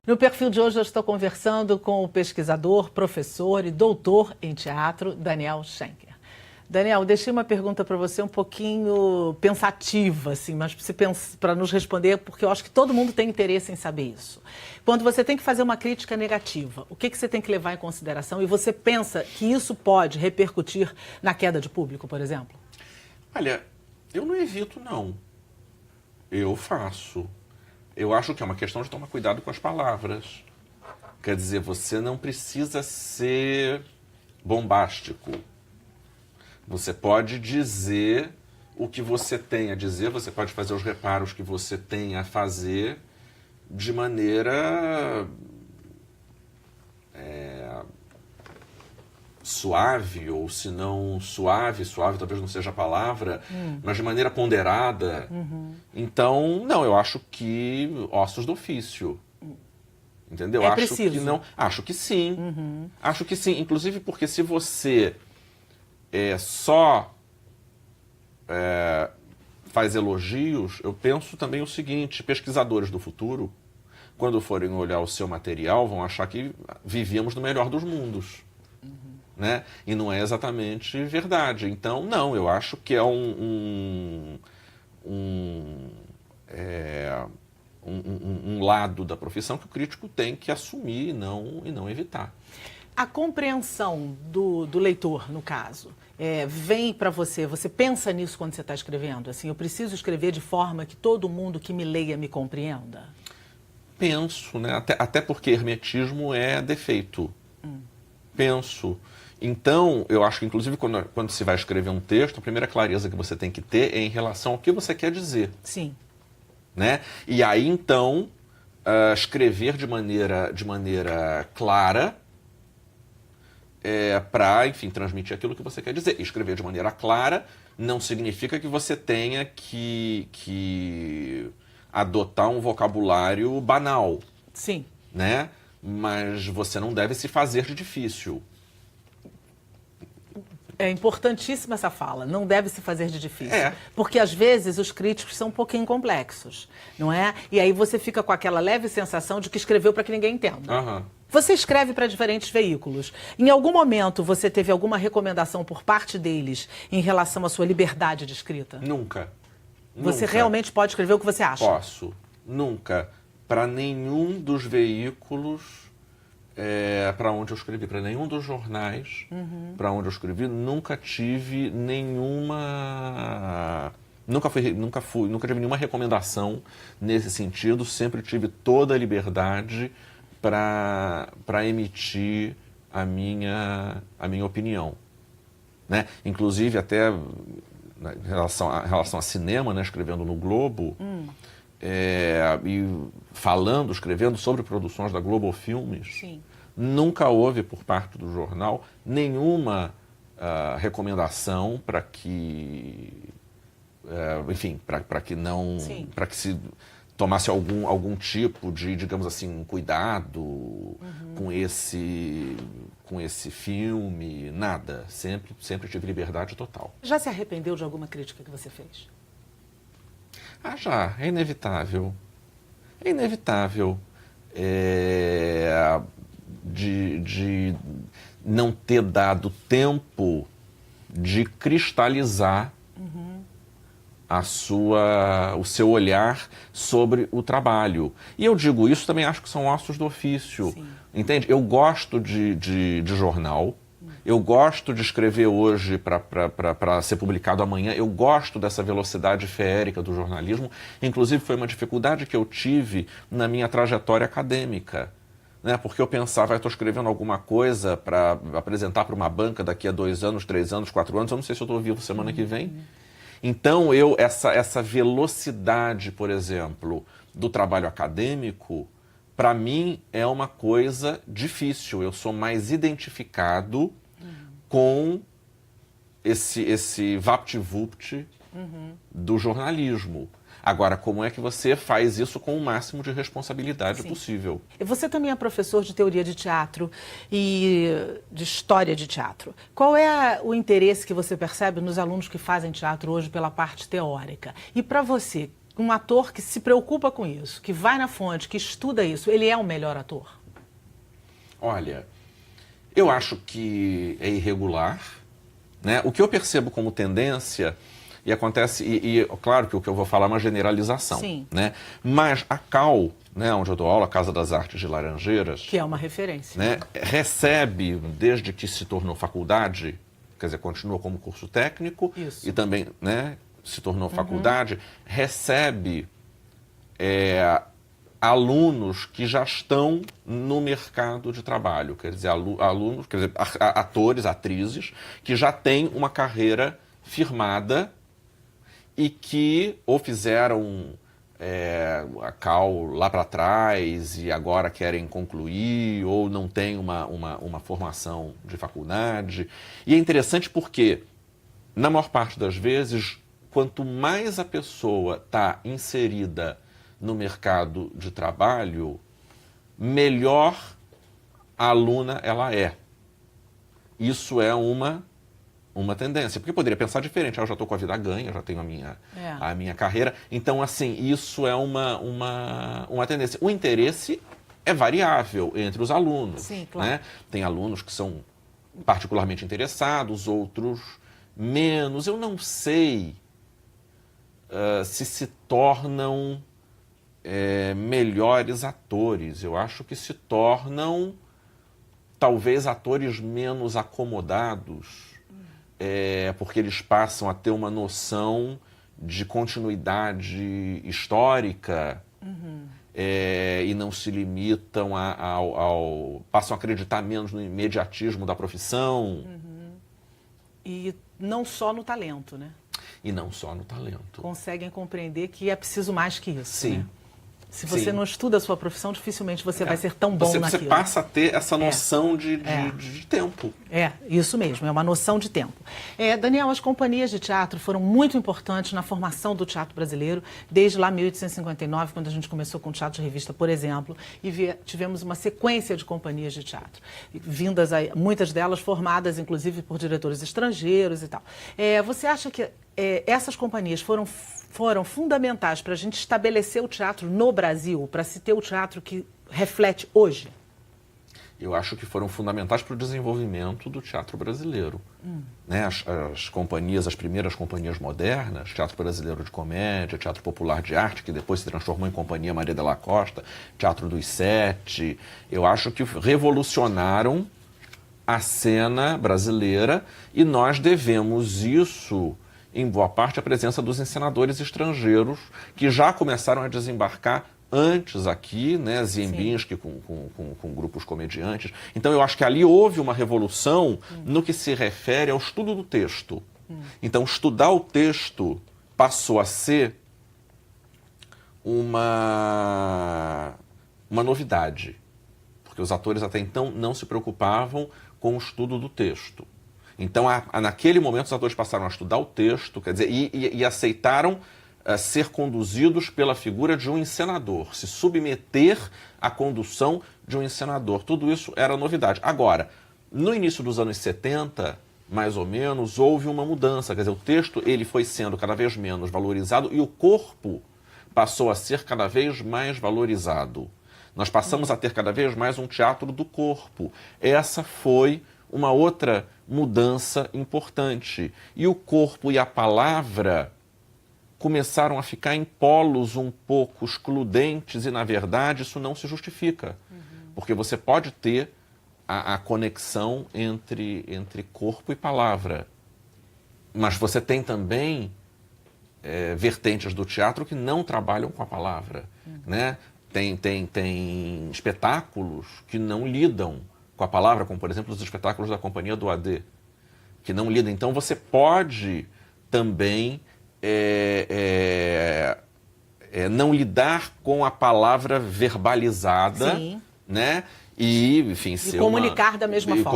No perfil de hoje eu estou conversando com o pesquisador, professor e doutor em teatro, Daniel Schenker. Daniel, deixei uma pergunta para você um pouquinho pensativa, assim, mas para nos responder, porque eu acho que todo mundo tem interesse em saber isso. Quando você tem que fazer uma crítica negativa, o que você tem que levar em consideração? E você pensa que isso pode repercutir na queda de público, por exemplo? Olha, eu não evito, não. Eu faço. Eu acho que é uma questão de tomar cuidado com as palavras. Quer dizer, você não precisa ser bombástico. Você pode dizer o que você tem a dizer, você pode fazer os reparos que você tem a fazer de maneira suave, ou se não suave talvez não seja a palavra, mas de maneira ponderada. Então, não, eu acho que ossos do ofício. Entendeu? É preciso. Que não, acho que sim. Acho que sim, inclusive porque se você só faz elogios, eu penso também o seguinte: pesquisadores do futuro, quando forem olhar o seu material, vão achar que vivíamos no melhor dos mundos. Né? E não é exatamente verdade. Então, não, eu acho que é um lado da profissão que o crítico tem que assumir e não evitar. A compreensão do leitor, no caso, vem para você, você pensa nisso quando você está escrevendo? Assim, eu preciso escrever de forma que todo mundo que me leia me compreenda? Penso, né? Até porque hermetismo é defeito. Penso. Então, eu acho que, inclusive, quando se vai escrever um texto, a primeira clareza que você tem que ter é em relação ao que você quer dizer. Sim. Né? E aí, então, escrever de maneira clara para, enfim, transmitir aquilo que você quer dizer. E escrever de maneira clara não significa que você tenha que adotar um vocabulário banal. Sim. Né? Mas você não deve se fazer de difícil. É importantíssima essa fala, não deve se fazer de difícil. Porque, às vezes, os críticos são um pouquinho complexos, não é? E aí você fica com aquela leve sensação de que escreveu para que ninguém entenda. Você escreve para diferentes veículos. Em algum momento, você teve alguma recomendação por parte deles em relação à sua liberdade de escrita? Nunca. Você realmente pode escrever o que você acha? Posso. Nunca. Para nenhum dos veículos para onde eu escrevi, para nenhum dos jornais para onde eu escrevi, nunca tive nenhuma... Nunca tive nenhuma recomendação nesse sentido, sempre tive toda a liberdade para emitir a minha opinião. Né? Inclusive, até em relação a cinema, né, escrevendo no Globo, e escrevendo sobre produções da Globo Filmes, Sim. Nunca houve por parte do jornal nenhuma recomendação para que, enfim, para que não, para que se tomasse algum tipo de, digamos assim, cuidado com esse filme, nada. Sempre tive liberdade total. Já se arrependeu de alguma crítica que você fez? Já, é inevitável. É inevitável. De não ter dado tempo de cristalizar o seu olhar sobre o trabalho. E eu digo isso, também acho que são ossos do ofício. Sim. Entende? Eu gosto de jornal, eu gosto de escrever hoje para ser publicado amanhã, eu gosto dessa velocidade feérica do jornalismo. Inclusive, foi uma dificuldade que eu tive na minha trajetória acadêmica. Né? Porque eu pensava, estou escrevendo alguma coisa para apresentar para uma banca daqui a 2 anos, 3 anos, 4 anos, eu não sei se eu estou vivo semana que vem. Então, essa velocidade, por exemplo, do trabalho acadêmico, para mim é uma coisa difícil. Eu sou mais identificado com esse vapt-vupt do jornalismo. Agora, como é que você faz isso com o máximo de responsabilidade possível? Você também é professor de teoria de teatro e de história de teatro. Qual é o interesse que você percebe nos alunos que fazem teatro hoje pela parte teórica? E para você, um ator que se preocupa com isso, que vai na fonte, que estuda isso, ele é o melhor ator? Olha, eu acho que é irregular, né? O que eu percebo como tendência, e acontece, claro que o que eu vou falar é uma generalização, Sim. né? Mas a CAL, né, onde eu dou aula, a Casa das Artes de Laranjeiras, Que é uma referência. né, recebe, desde que se tornou faculdade, quer dizer, continua como curso técnico, Isso. e também, né, se tornou faculdade, recebe alunos que já estão no mercado de trabalho, quer dizer, alunos, quer dizer, atores, atrizes, que já têm uma carreira firmada e que ou fizeram a CAL lá para trás e agora querem concluir, ou não têm uma formação de faculdade. E é interessante porque, na maior parte das vezes, quanto mais a pessoa está inserida no mercado de trabalho, melhor a aluna ela é. Isso é uma tendência, porque poderia pensar diferente. Eu já estou com a vida ganha, já tenho a minha carreira. Então, assim, isso é uma tendência. O interesse é variável entre os alunos. Sim, claro. Né? Tem alunos que são particularmente interessados, outros menos. Eu não sei se tornam melhores atores. Eu acho que se tornam, talvez, atores menos acomodados, porque eles passam a ter uma noção de continuidade histórica, e não se limitam passam a acreditar menos no imediatismo da profissão. E não só no talento, né? E não só no talento. Conseguem compreender que é preciso mais que isso. Sim. Né? Se você não estuda a sua profissão, dificilmente você vai ser tão bom você naquilo. Você passa a ter essa noção de tempo. Isso mesmo, é uma noção de tempo. Daniel, as companhias de teatro foram muito importantes na formação do teatro brasileiro, desde lá 1859, quando a gente começou com o teatro de revista, por exemplo, e tivemos uma sequência de companhias de teatro, vindas aí, muitas delas formadas, inclusive, por diretores estrangeiros e tal. Você acha que essas companhias foram fundamentais para a gente estabelecer o teatro no Brasil, para se ter o teatro que reflete hoje? Eu acho que foram fundamentais para o desenvolvimento do teatro brasileiro. Né? As primeiras companhias modernas, Teatro Brasileiro de Comédia, Teatro Popular de Arte, que depois se transformou em Companhia Maria de la Costa, Teatro dos Sete, eu acho que revolucionaram a cena brasileira, e nós devemos isso, em boa parte, à presença dos encenadores estrangeiros, que já começaram a desembarcar antes aqui, né, Ziembinski com grupos comediantes. Então, eu acho que ali houve uma revolução no que se refere ao estudo do texto. Então, estudar o texto passou a ser uma novidade, porque os atores até então não se preocupavam com o estudo do texto. Então, naquele momento, os atores passaram a estudar o texto, quer dizer, e aceitaram ser conduzidos pela figura de um encenador, se submeter à condução de um encenador. Tudo isso era novidade. Agora, no início dos anos 70, mais ou menos, houve uma mudança. Quer dizer, o texto ele foi sendo cada vez menos valorizado e o corpo passou a ser cada vez mais valorizado. Nós passamos a ter cada vez mais um teatro do corpo. Essa foi uma outra mudança importante. E o corpo e a palavra começaram a ficar em polos um pouco excludentes e, na verdade, isso não se justifica. Porque você pode ter a conexão entre corpo e palavra. Mas você tem também vertentes do teatro que não trabalham com a palavra. Né? Tem espetáculos que não lidam com a palavra, como, por exemplo, os espetáculos da Companhia do AD, que não lidam. Então, você pode também não lidar com a palavra verbalizada, né? E, enfim, comunicar da mesma forma.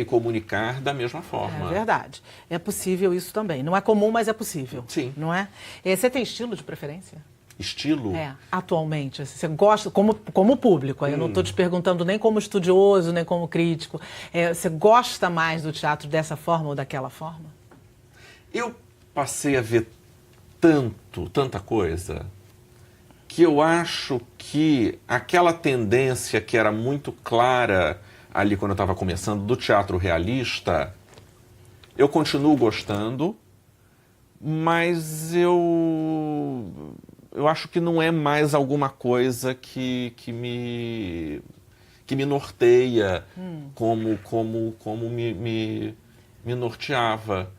Comunicar da mesma forma. É verdade. É possível isso também. Não é comum, mas é possível. Sim. Não é? Você tem estilo de preferência? Estilo? Atualmente. Você gosta, como público, eu não estou te perguntando nem como estudioso, nem como crítico. Você gosta mais do teatro dessa forma ou daquela forma? Eu passei a ver tanta coisa, que eu acho que aquela tendência que era muito clara ali quando eu estava começando, do teatro realista, eu continuo gostando, mas eu acho que não é mais alguma coisa que me norteia como me norteava.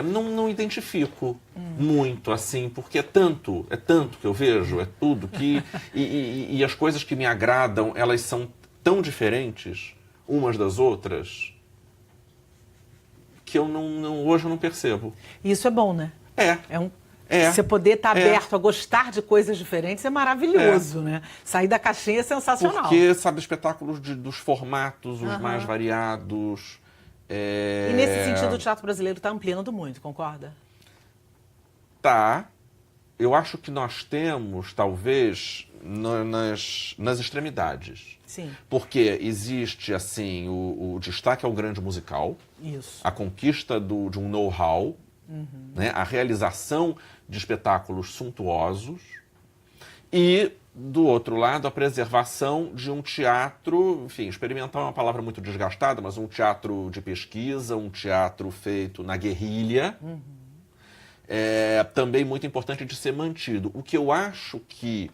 Não identifico muito, assim, porque é tanto que eu vejo, é tudo, e as coisas que me agradam, elas são tão diferentes umas das outras, que hoje eu não percebo. Isso é bom, né? É. Você poder estar aberto a gostar de coisas diferentes é maravilhoso, né? Sair da caixinha é sensacional. Porque, sabe, espetáculos dos formatos, os mais variados. E nesse sentido, o teatro brasileiro está ampliando muito, concorda? Tá. Eu acho que nós temos, talvez, nas extremidades. Sim. Porque existe, assim, o destaque ao grande musical. Isso. A conquista de um know-how, né? A realização de espetáculos suntuosos. E, do outro lado, a preservação de um teatro, enfim, experimental é uma palavra muito desgastada, mas um teatro de pesquisa, um teatro feito na guerrilha, também muito importante de ser mantido. O que eu acho que,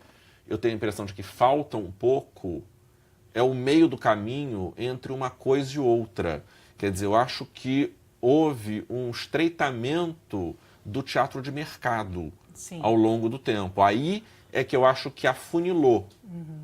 eu tenho a impressão de que falta um pouco, é o meio do caminho entre uma coisa e outra. Quer dizer, eu acho que houve um estreitamento do teatro de mercado ao longo do tempo. Aí é que eu acho que afunilou.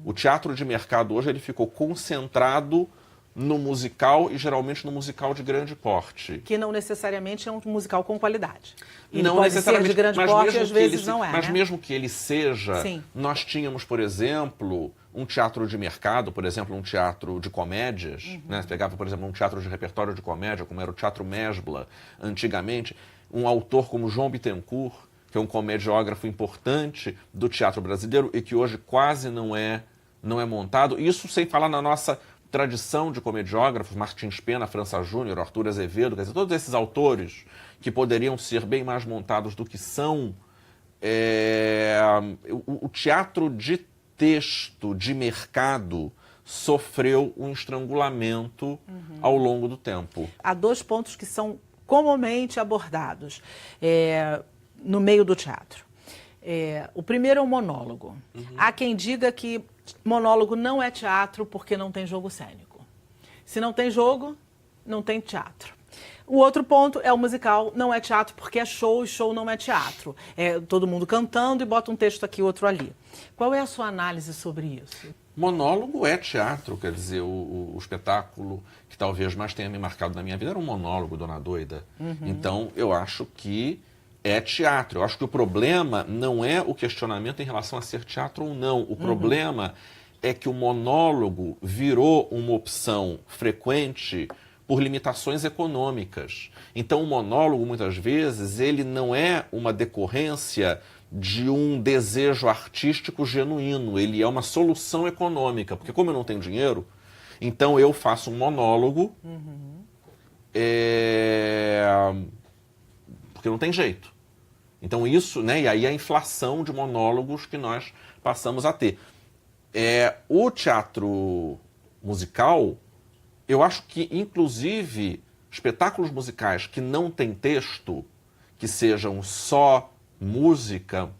O teatro de mercado hoje ele ficou concentrado no musical e geralmente no musical de grande porte. Que não necessariamente é um musical com qualidade. Ele não pode necessariamente, ser de grande porte e às vezes não é. Mas né? mesmo que ele seja, Sim. Nós tínhamos, por exemplo, um teatro de mercado, por exemplo, um teatro de comédias. Né? Você pegava, por exemplo, um teatro de repertório de comédia, como era o Teatro Mesbla, antigamente. Um autor como João Bittencourt, que é um comediógrafo importante do teatro brasileiro e que hoje quase não é montado. Isso sem falar na nossa tradição de comediógrafos, Martins Pena, França Júnior, Arthur Azevedo, quer dizer, todos esses autores que poderiam ser bem mais montados do que são. O teatro de texto, de mercado, sofreu um estrangulamento ao longo do tempo. Há dois pontos que são comumente abordados no meio do teatro. O primeiro é o monólogo. Há quem diga que monólogo não é teatro porque não tem jogo cênico. Se não tem jogo, não tem teatro. O outro ponto é o musical, não é teatro porque é show e show não é teatro. É todo mundo cantando e bota um texto aqui, outro ali. Qual é a sua análise sobre isso? Monólogo é teatro, quer dizer, o espetáculo que talvez mais tenha me marcado na minha vida era um monólogo, Dona Doida. Então, eu acho que é teatro. Eu acho que o problema não é o questionamento em relação a ser teatro ou não. O problema é que o monólogo virou uma opção frequente por limitações econômicas. Então, o monólogo, muitas vezes, ele não é uma decorrência de um desejo artístico genuíno. Ele é uma solução econômica. Porque como eu não tenho dinheiro, então eu faço um monólogo porque não tem jeito. Então isso, né, e aí a inflação de monólogos que nós passamos a ter. O teatro musical, eu acho que, inclusive, espetáculos musicais que não têm texto, que sejam só música,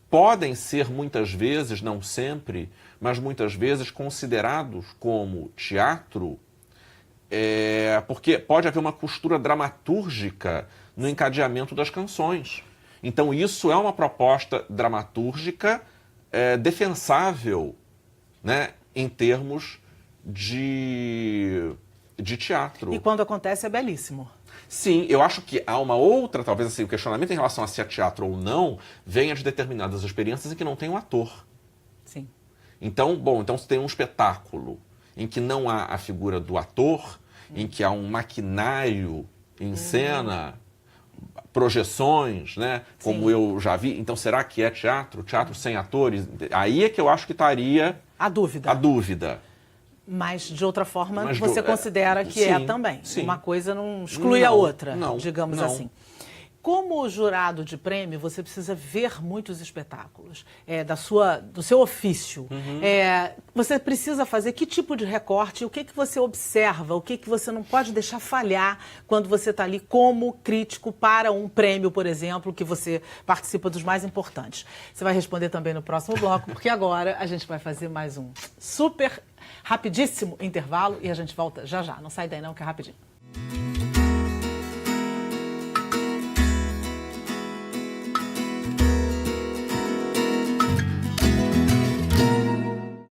podem ser muitas vezes, não sempre, mas muitas vezes considerados como teatro, porque pode haver uma costura dramatúrgica no encadeamento das canções. Então isso é uma proposta dramatúrgica defensável, né, em termos de teatro. E quando acontece é belíssimo. Sim, eu acho que há uma outra, talvez assim, o questionamento em relação a se é teatro ou não, venha de determinadas experiências em que não tem um ator. Sim. Então, então se tem um espetáculo em que não há a figura do ator, em que há um maquinário em cena, projeções, né? Como eu já vi. Então, será que é teatro? Teatro sem atores? Aí é que eu acho que estaria a dúvida. A dúvida. Mas, de outra forma, você considera que sim, também. Sim. Uma coisa não exclui a outra, não, digamos não. assim. Como jurado de prêmio, você precisa ver muitos espetáculos do seu ofício. Você precisa fazer que tipo de recorte, o que você observa, o que você não pode deixar falhar quando você está ali como crítico para um prêmio, por exemplo, que você participa dos mais importantes. Você vai responder também no próximo bloco, porque agora a gente vai fazer mais um super rapidíssimo intervalo e a gente volta já já. Não sai daí não, que é rapidinho.